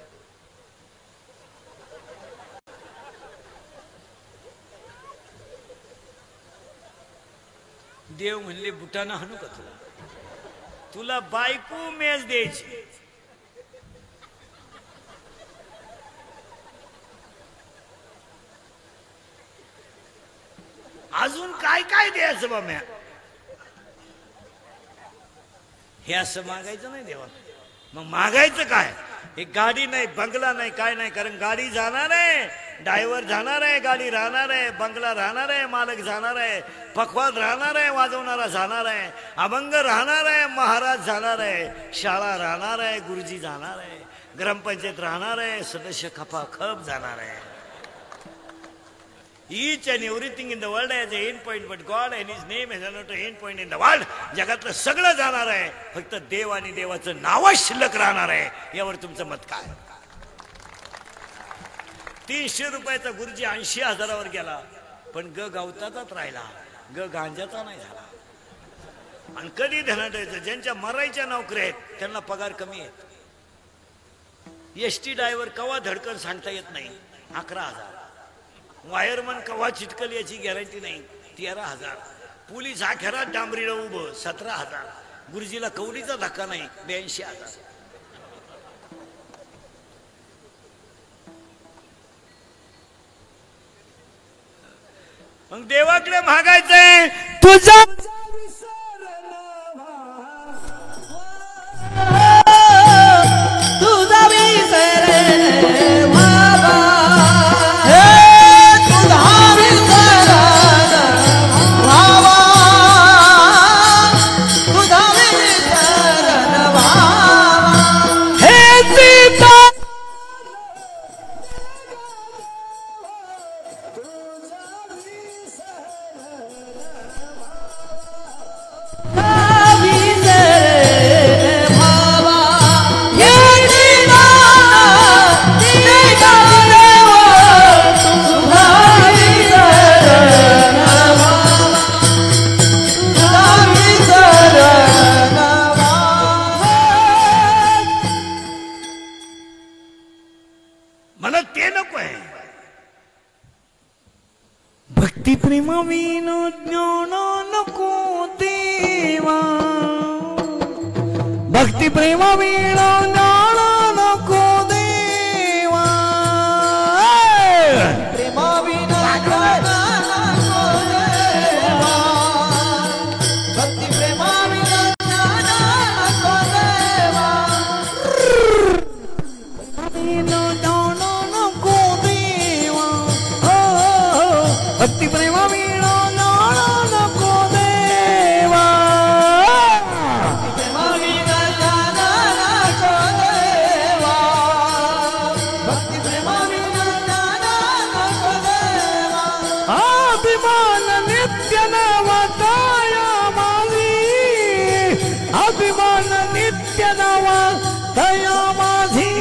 देव म्हणले बुटाना हाणू का तुला बायको मेज द्यायची. अजून काय काय द्यायचं बा म्या. हे असं मागायचं नाही देवा. मग मागायचं काय? एक गाडी नाही, बंगला नाही, काय नाही. कारण गाडी जाणार आहे, ड्रायव्हर जाणार आहे, गाडी राहणार आहे, बंगला राहणार आहे, मालक जाणार आहे, पखवाद राहणार आहे, वाजवणारा जाणार आहे, अभंग राहणार आहे, महाराज जाणार आहे, शाळा राहणार आहे, गुरुजी जाणार आहे, ग्रामपंचायत राहणार आहे, सदस्य खपाखप जाणार आहे. Each and everything in the world has an end point, but God and His name has not an end point in the world. जगातलं सगळं जाणार आहे, फक्त देव आणि देवाचं नावच शिल्लक राहणार आहे. यावर तुमचं मत काय? 300 रुपयाचा गुरुजी 80,000वर गेला, पण ग गावताचाच राहिला, ग गांजाचा नाही झाला. आणि कधी धनाढ्याचं ज्यांच्या मरायच्या नोकऱ्या आहेत त्यांना पगार कमी आहेत. एसटी ड्रायव्हर कवा धडकन सांगता येत नाही, 11,000. वायरमन कवा चिटकल याची गॅरंटी नाही, 13,000. पोलीस आखेरात डांबरीला उभं, 17,000. गुरुजीला कवडीचा धक्का नाही, 82,000. मग देवाकडे मागायचंय तुझा तुझा विसर बाबा, तुझा विसर बाबा, तुझा विसर बाबा. हे सीता मला ते नको आहे. भक्ती प्रेम विनो ज्ञान नको देवा, भक्ती प्रेम विनो ज्ञान नको देवा, प्रेमाविना ज्ञान नको देवा, भक्ती प्रेमाविना ज्ञान नको देवा. विनो ज्ञान नको देवा, भक्ती प्रेम विनो ज्ञान नको देवा. प्रेमाविना ज्ञान नको देवा, भक्ती प्रेमाविना ज्ञान नको देवा. अभिमान नित्य नवताया माझी, अभिमान नित्य नवताया माझी.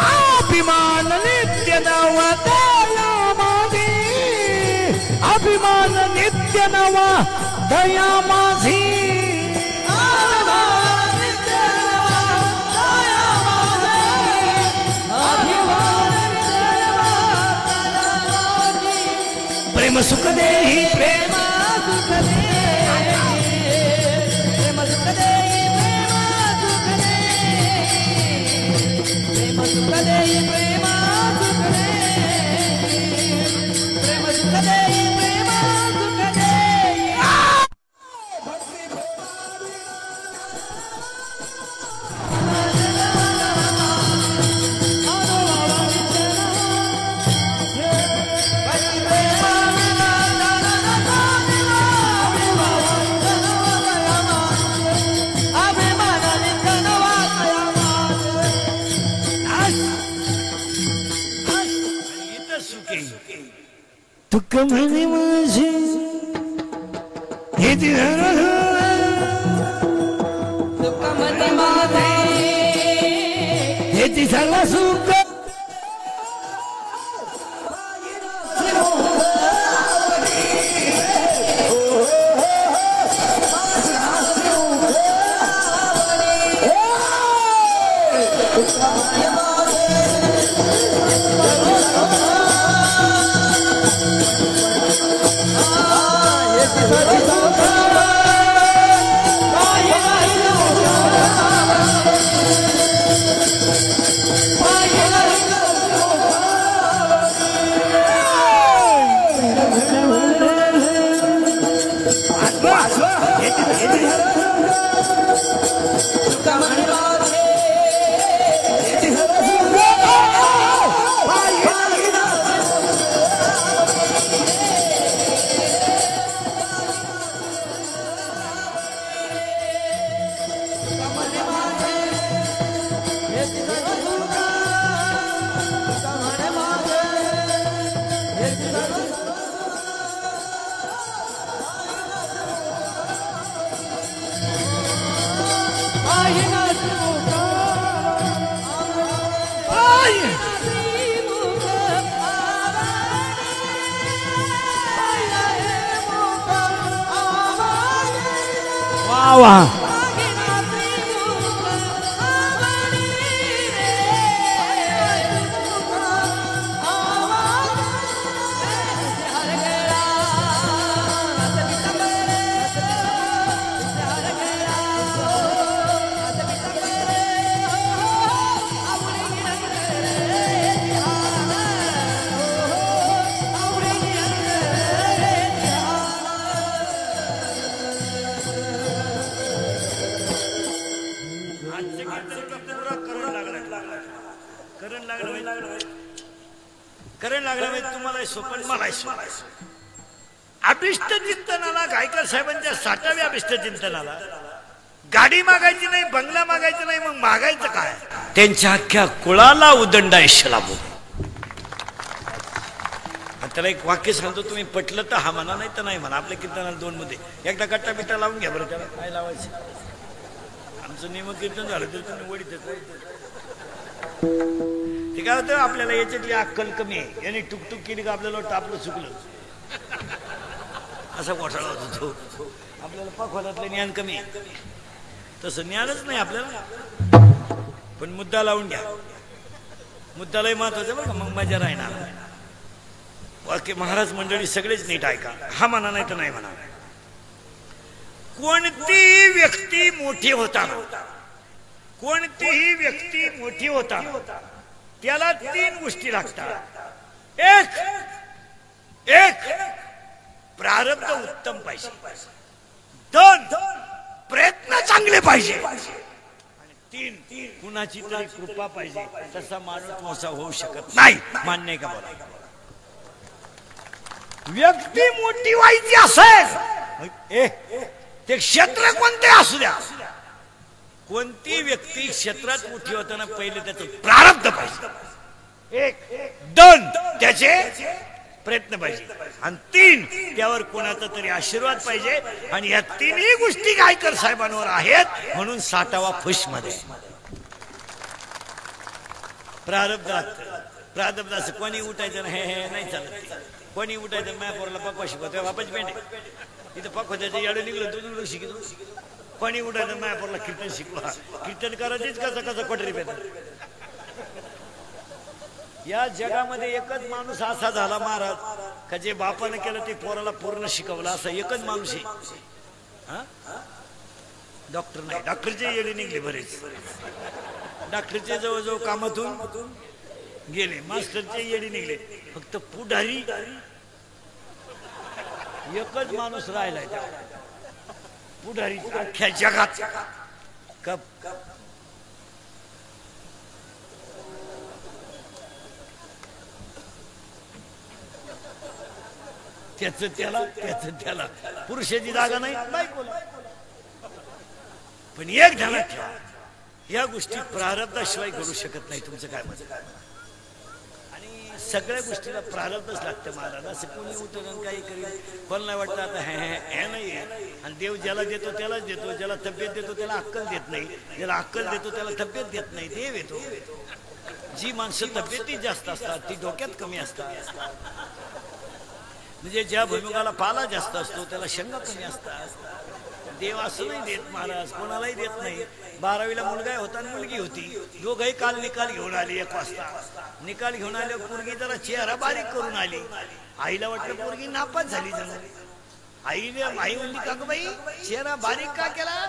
अभिमान नित्य नवताया माझी, अभिमान नित्य नवताया माझी. प्रेम सुख देही प्रेम सुख दे, प्रेम सुख दे, प्रेम सुख दे, प्रेम सुख दे, प्रेम सुख दे, प्रेम सुख दे. तुक म्हणे माझे हे दुःखमती माझे हे ती सर्व सुख पाहिला आवा करण लागलं म्हणजे तुम्हाला सोपन मला अभिष्ट चिंतनाला गायकर साहेबांच्या 60व्या अभिष्ट चिंतनाला गाडी मागायची नाही, बंगला मागायचा नाही, मग मागायचं काय? त्यांच्या अख्ख्या कुळाला उदंड आयुष्य लाभू. त्याला एक वाक्य सांगतो, तुम्ही पटलं तर हा म्हणा, नाही तर नाही म्हणा. आपल्या कीर्तनाला 2 मध्ये एकदा गट्टा बिट्टा लावून घ्या बरं. त्याला काय लावायचं? आमचं नियम कीर्तन झालं तर तुम्ही वडीत ते काय होतं, आपल्याला याच्यातली अक्कल कमी आहे. यांनी टुकटुक केली का आपल्याला वाटतं आपलं चुकलं, असा घोटाळा होतो. आपल्याला पखवादातलं ज्ञान कमी आहे, तसं ज्ञानच नाही आपल्याला. पण मुद्दा लावून घ्या, मुद्दालाही महत्वाचं बरं का, मग मजा राहणार. वाक्य महाराज मंडळी सगळेच नीट ऐका, हा म्हणा नाही तर नाही म्हणा. कोणतीही व्यक्ती मोठी होताना, कोणतीही व्यक्ती मोठी होताना त्याला 3 गोष्टी लागतात. एक प्रारब्ध उत्तम पाहिजे, 2 प्रयत्न चांगले पाहिजे, आणि 3 कुणाची तरी कृपा पाहिजे. तसा माणूस मोठा होऊ शकत नाही. मान्य आहे का बरं? व्यक्ती मोठी व्हायची असेल, ते क्षेत्र कोणते असू द्या, कोणती व्यक्ती क्षेत्रात मोठी होताना पहिले त्याचं प्रारब्ध पाहिजे, 1 2 त्याचे प्रयत्न पाहिजे, आणि 3 त्यावर कोणाचा तरी आशीर्वाद पाहिजे. आणि या 3ही गोष्टी गायकर साहेबांवर आहेत, म्हणून 60वा फुश मध्ये प्रारब्ध असं कोणी उठायचं नाही, हे नाही चालत. कोणी उठायचं माझ्या पोराला पक्वा शिकवतोय, बापाची पेंड इथं पक्वाच्या याडं निघलं तू शिकतो. कोणी उठायचं माझ्या पोराला कीर्तन शिकवा, कीर्तन करायचीच कसं कोटरी पेन. या जगामध्ये एकच माणूस असा झाला महाराज का जे बापानं केलं ते पोराला पूर्ण शिकवलं, असा एकच माणूस आहे. डॉक्टर नाही, डॉक्टरचे येडे निघले बरेच, डॉक्टरचे जवळजवळ कामातून गेले, मास्टरचे येडे निघले. फक्त पुढारी एकच माणूस राहिलाय, पुढारी अख्ख्या जगात. त्याच त्याला पुरुषाची जागा नाही, बायकोला. पण एक ध्यानात ठेवा, या गोष्टी प्रारब्धाशिवाय घडू शकत नाही. तुमचं काय मत? आणि सगळ्या गोष्टीला प्रारब्धच लागतं महाराज. असं कोणी उठून काही करेल, कोण नाही वाटतं आता हे नाही. आणि देव ज्याला देतो त्यालाच देतो, ज्याला तब्येत देतो त्याला अक्कल देत नाही, ज्याला अक्कल देतो त्याला तब्येत देत नाही. देव येतो. जी माणसं तब्येती जास्त असतात ती डोक्यात कमी असतात. म्हणजे ज्या भूमिकाला पाला जास्त असतो त्याला शंका कमी असतात. देव असं नाही देत महाराज, कोणालाही देत नाही. 12वीला मुलगा होता आणि मुलगी होती, दोघंही काल निकाल घेऊन आली. 1 वाजता निकाल घेऊन आले, पोरगी जरा चेहरा बारीक करून आली. आईला वाटलं पोरगी नापास झाली जणू. आई म्हणली का बाई चेहरा बारीक का केला?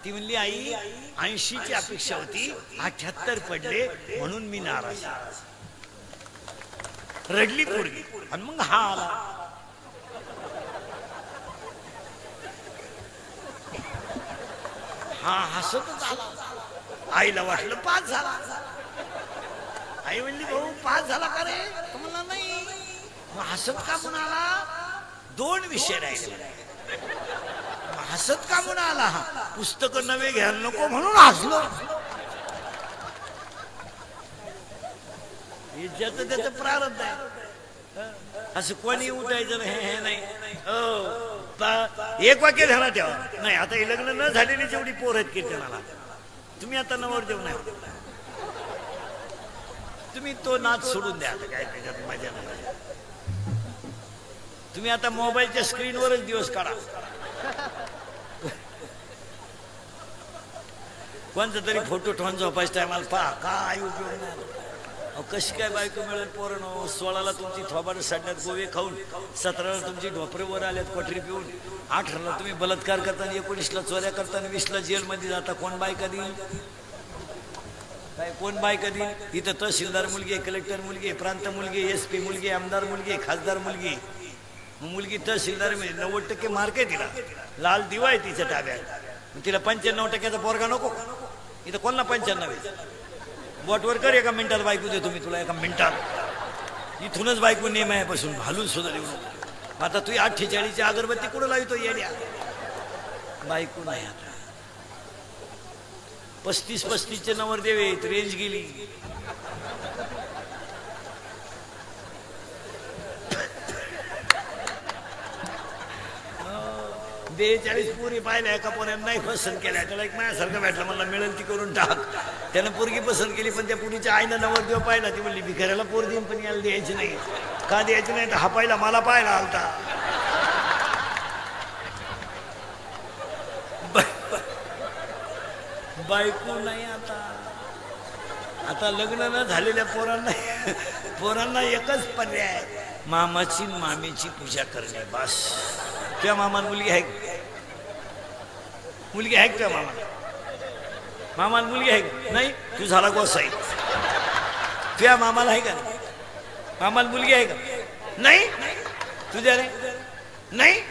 ती म्हणली आई 80ची अपेक्षा होती, 78 पडले म्हणून मी नाराज. रडली पोरगी आणि मग हा आला. हा हसतच आला. आईला वाटलं पास झाला. आई म्हणली भाऊ पास झाला का रे? म्हणला नाही. मग हसत का म्हणून आला? 2 विषय राहिले. हसत का म्हणून आला? पुस्तक नवे घ्यायला नको म्हणून हसलो. ज्याचं त्याचं प्रारब्ध आहे. असं कोणी उठायचं हे नाही. एक वाक्य ध्यानात ठेवा. नाही आता हे लग्न न झालेली जेवढी पोर आहेत कीर्तनाला, तुम्ही आता नवरदेव नाही, तुम्ही तो नाच सोडून द्या. आता काय त्याच्यात मजा नाही. तुम्ही आता मोबाईलच्या स्क्रीनवरच दिवस काढा. कोणता तरी फोटो ठेवून झोपायच्या टायमाला पहा काय उपयोग नाही. अहो कशी काय बायको मिळेल पोरण. 16ला तुमची थोबाड साडण्यात गोवे खाऊन, 17ला तुमची ढोपरेवर आल्यात क्वाटरी पिऊन, 18ला तुम्ही बलात्कार करताना, 19ला चोऱ्या करताना, 20ला जेलमध्ये जाता. कोण बायका देईल काय? कोण बायका देईल? इथं तहसीलदार मुलगी आहे, कलेक्टर मुलगी आहे, प्रांत मुलगी आहे, SP मुलगी आहे, आमदार मुलगी आहे, खासदार मुलगी आहे. मग मुलगी तहसीलदार म्हणजे 90% मार्क आहे तिला, लाल दिवा आहे तिच्या ताब्यात. मग तिला 95% पोरगा नको? इथं कोणाला 95 आहे? बोटवर कर, एका मिनिटात बायको देतो मी तुला, एका मिनिटात. इथूनच बायको नेम आहे पासून घालून सुद्धा देऊ नको. आता तू 48ची अगरबत्ती कुठं लावतो येड्या? बायको नाही आता. 35-35चे नवरदेव आहेत, रेंज गेली. 42 पोरी पाहिल्या, एका पोऱ्यानं नाही पसंत केल्या. त्याला एक माझ्यासारखं भेटलं, मला मिळेल ती करून टाक. त्यानं पोरगी पसंत केली, पण त्या पोरीच्या आईनं नवरदेव पाहिला. ती म्हणली भिकाऱ्याला पोर देईन पण याला द्यायची नाही. का द्यायची नाही? तर हा पाहिला मला पाहायला आलता. बायको नाही आता. आता लग्न न झालेल्या पोरांना एकच पर्याय, मामाची मामीची पूजा करणे बस. त्या मामाला मुलगी आहे? मुलगी आहे का मामाला मुलगी आहे? नाही. तू झाला गोसाई. त्या मामाला आहे का? मामाला मुलगी आहे का? नाही. तुझ्या रे? नाही.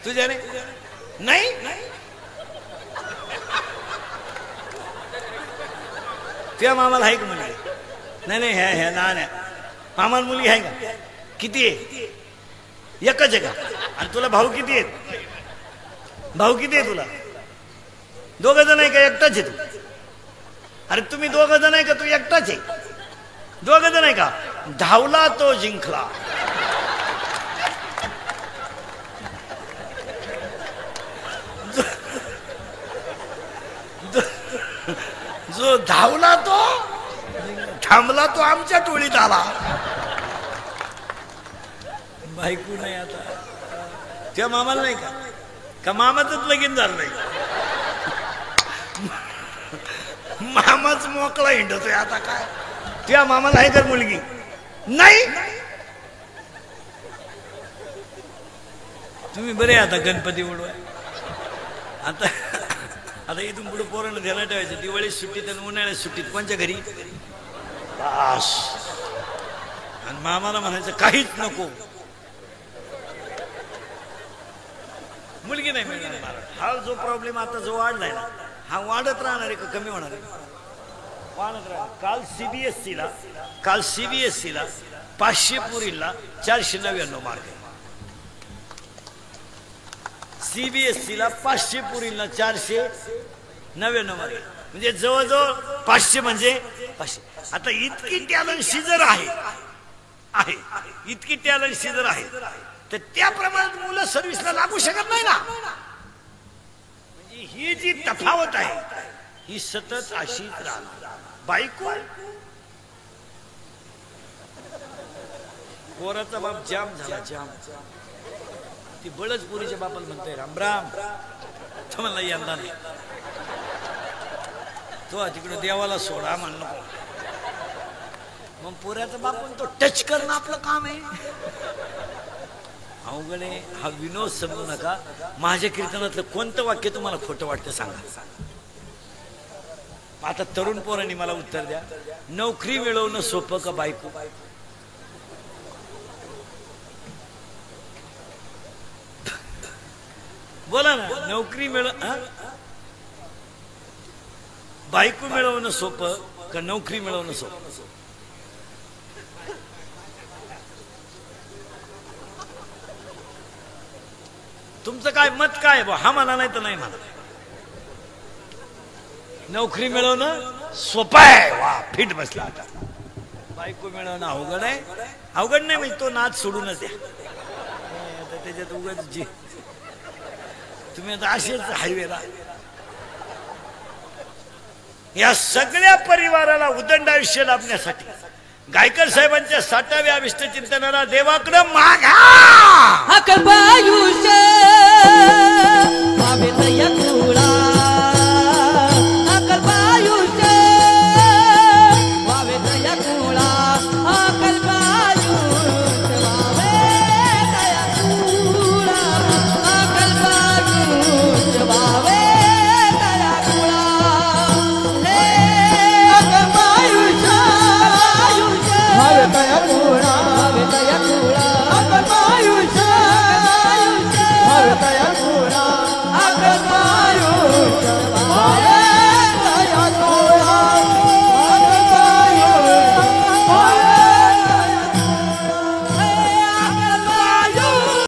तुझ्या रे? नाही. त्या मामाला आहे का मुलगी? नाही. ह्या लहान आहे. मामाला मुलगी आहे का? किती आहे? एकच आहे का? आणि तुला भाऊ किती आहेत? भाऊ किती आहे तुला? 2 जण आहे का एकटाच आहे तू? अरे तुम्ही 2 जण आहे का तू एकटाच आहे? 2 जण आहे का? धावला तो जिंकला. जो धावला तो थांबला तो आमच्या टोळीत आला. बायको नाही आता. त्या मामाला नाही का? का मामाचंच लगीन झालं नाही? मामाच मोकळा हिंडतोय आता काय? त्या मामाला आहे का मुलगी? नाही. तुम्ही बरे आता गणपती उडवा. आता इथून पुढे पोरांना ध्यानात ठेवायचं, दिवाळी सुट्टीत आणि उन्हाळ्यात सुट्टीत कोणच्या घरी बस. आणि मामाला म्हणायचं काहीच नको, मुलगी नाही मिळणार. हा जो प्रॉब्लेम आता जो वाढलाय ना, हा वाढत राहणार आहे का कमी होणार आहे? वाढत राहणार. काल सीबीएसईला 500 पुरीला 499 मार्क आहे. सीबीएसईला 500 पुरीला 499 मार्क, म्हणजे जवळजवळ 500 म्हणजे 500. आता इतकी टॅलेंट सीजर आहे, इतकी टॅलेंट सीजर आहे, तर त्या प्रमाणात मुलं सर्व्हिसला लागू शकत नाही ना. म्हणजे ही जी तफावत आहे ही सतत अशीच राहणार. बायको पोराचा बाप जाम झाला, जाम. ती बळजपुरीच्या बापाला म्हणतोय रामराम. तो म्हणला यंदा नाही, तो तिकडे देवाला सोडा म्हणलं. मग पोऱ्याचा बाप म्हणतो टच करणं आपलं काम आहे. अवघड आहे. हा विनोद समजू नका. माझ्या कीर्तनातलं कोणतं वाक्य तुम्हाला खोटं वाटतं सांगा. आता तरुण पोरांनी मला उत्तर द्या. नोकरी मिळवणं सोपं का बायको? बोला ना. नोकरी बायको मिळवणं सोपं का नोकरी मिळवणं सोपं? तुमचं काय मत काय? हा म्हणा नाही तर नाही म्हणा. नोकरी मिळवणं सोपं आहे. वा, फिट बसला. आता बायको मिळवणं अवघड आहे. अवघड नाही म्हणजे तो नाच सोडूनच द्या. त्याच्यात उगाच जी तुम्ही आता असेच हायवेला. या सगळ्या परिवाराला उदंड आयुष्य लाभण्यासाठी गायकर साहेबांच्या 60व्या अभिष्ट चिंतनाला देवाकडे मागा.